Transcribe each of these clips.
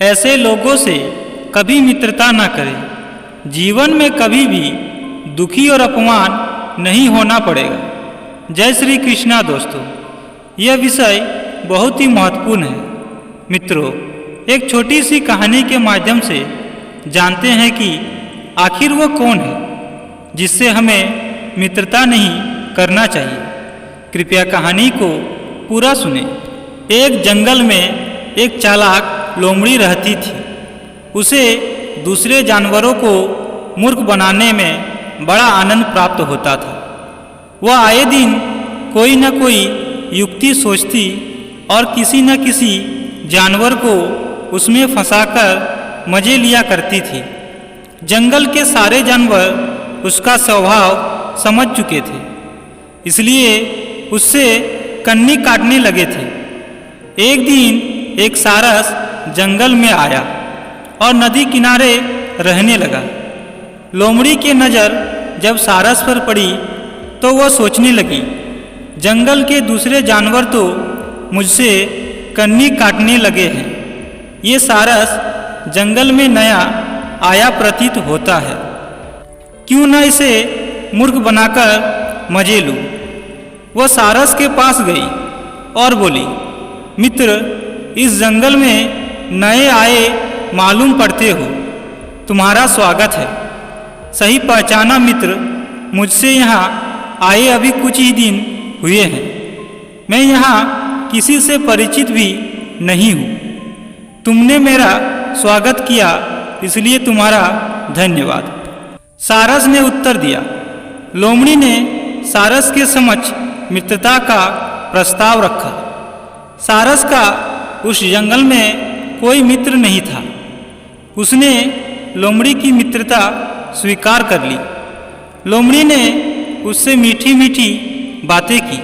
ऐसे लोगों से कभी मित्रता न करें। जीवन में कभी भी दुखी और अपमान नहीं होना पड़ेगा। जय श्री कृष्णा दोस्तों, यह विषय बहुत ही महत्वपूर्ण है। मित्रों, एक छोटी सी कहानी के माध्यम से जानते हैं कि आखिर वो कौन है जिससे हमें मित्रता नहीं करना चाहिए। कृपया कहानी को पूरा सुने। एक जंगल में एक चालाक लोमड़ी रहती थी। उसे दूसरे जानवरों को मूर्ख बनाने में बड़ा आनंद प्राप्त होता था। वह आए दिन कोई न कोई युक्ति सोचती और किसी न किसी जानवर को उसमें फंसाकर मजे लिया करती थी। जंगल के सारे जानवर उसका स्वभाव समझ चुके थे, इसलिए उससे कन्नी काटने लगे थे। एक दिन एक सारस जंगल में आया और नदी किनारे रहने लगा। लोमड़ी की नज़र जब सारस पर पड़ी तो वह सोचने लगी, जंगल के दूसरे जानवर तो मुझसे कन्नी काटने लगे हैं। ये सारस जंगल में नया आया प्रतीत होता है, क्यों न इसे मूर्ख बनाकर मजे लूँ। वह सारस के पास गई और बोली, मित्र, इस जंगल में नए आए मालूम पड़ते हो, तुम्हारा स्वागत है। सही पहचाना मित्र, मुझसे यहाँ आए अभी कुछ ही दिन हुए हैं। मैं यहाँ किसी से परिचित भी नहीं हूँ। तुमने मेरा स्वागत किया, इसलिए तुम्हारा धन्यवाद। सारस ने उत्तर दिया। लोमड़ी ने सारस के समक्ष मित्रता का प्रस्ताव रखा। सारस का उस जंगल में कोई मित्र नहीं था। उसने लोमड़ी की मित्रता स्वीकार कर ली। लोमड़ी ने उससे मीठी मीठी बातें की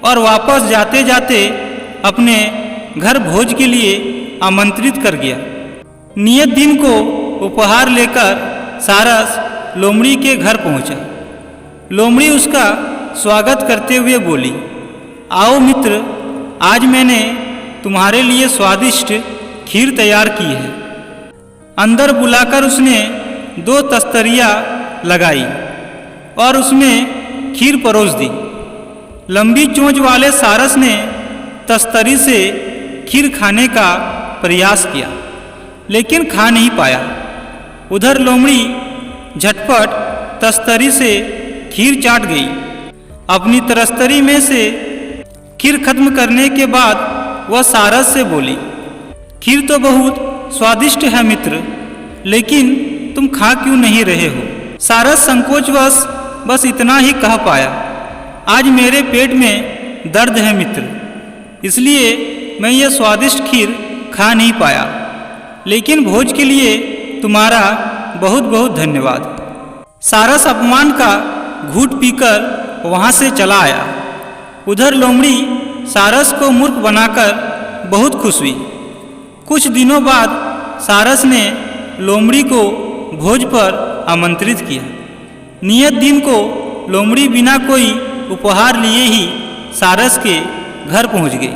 और वापस जाते जाते अपने घर भोज के लिए आमंत्रित कर गया। नियत दिन को उपहार लेकर सारस लोमड़ी के घर पहुंचा। लोमड़ी उसका स्वागत करते हुए बोली, आओ मित्र, आज मैंने तुम्हारे लिए स्वादिष्ट खीर तैयार की है। अंदर बुलाकर उसने 2 तस्तरियाँ लगाई और उसमें खीर परोस दी। लंबी चोंच वाले सारस ने तस्तरी से खीर खाने का प्रयास किया, लेकिन खा नहीं पाया। उधर लोमड़ी झटपट तस्तरी से खीर चाट गई। अपनी तस्तरी में से खीर खत्म करने के बाद वह सारस से बोली, खीर तो बहुत स्वादिष्ट है मित्र, लेकिन तुम खा क्यों नहीं रहे हो। सारस संकोचवश बस इतना ही कह पाया, आज मेरे पेट में दर्द है मित्र, इसलिए मैं यह स्वादिष्ट खीर खा नहीं पाया, लेकिन भोज के लिए तुम्हारा बहुत बहुत धन्यवाद। सारस अपमान का घूंट पीकर वहाँ से चला आया। उधर लोमड़ी सारस को मूर्ख बनाकर बहुत खुश हुई। कुछ दिनों बाद सारस ने लोमड़ी को भोज पर आमंत्रित किया। नियत दिन को लोमड़ी बिना कोई उपहार लिए ही सारस के घर पहुंच गई।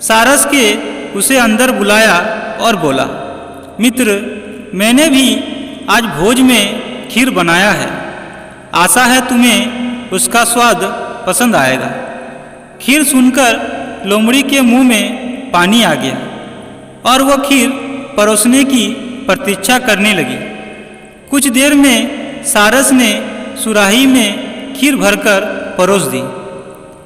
सारस के उसे अंदर बुलाया और बोला, मित्र, मैंने भी आज भोज में खीर बनाया है। आशा है तुम्हें उसका स्वाद पसंद आएगा। खीर सुनकर लोमड़ी के मुंह में पानी आ गया और वह खीर परोसने की प्रतीक्षा करने लगी। कुछ देर में सारस ने सुराही में खीर भरकर परोस दी।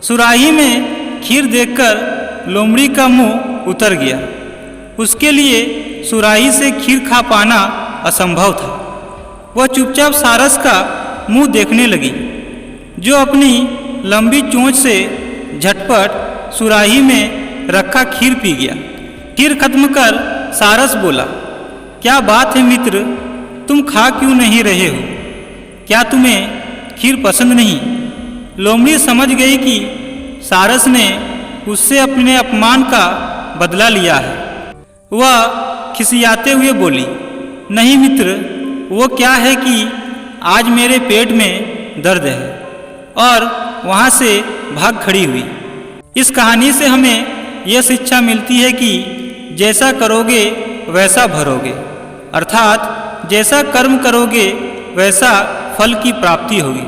सुराही में खीर देखकर लोमड़ी का मुंह उतर गया। उसके लिए सुराही से खीर खा पाना असंभव था। वह चुपचाप सारस का मुंह देखने लगी, जो अपनी लंबी चोंच से झटपट सुराही में रखा खीर पी गया। खीर खत्म कर सारस बोला, क्या बात है मित्र, तुम खा क्यों नहीं रहे हो? क्या तुम्हें खीर पसंद नहीं? लोमड़ी समझ गई कि सारस ने उससे अपने अपमान का बदला लिया है। वह खिसियाते हुए बोली, नहीं मित्र, वो क्या है कि आज मेरे पेट में दर्द है, और वहाँ से भाग खड़ी हुई। इस कहानी से हमें यह शिक्षा मिलती है कि जैसा करोगे वैसा भरोगे, अर्थात जैसा कर्म करोगे वैसा फल की प्राप्ति होगी।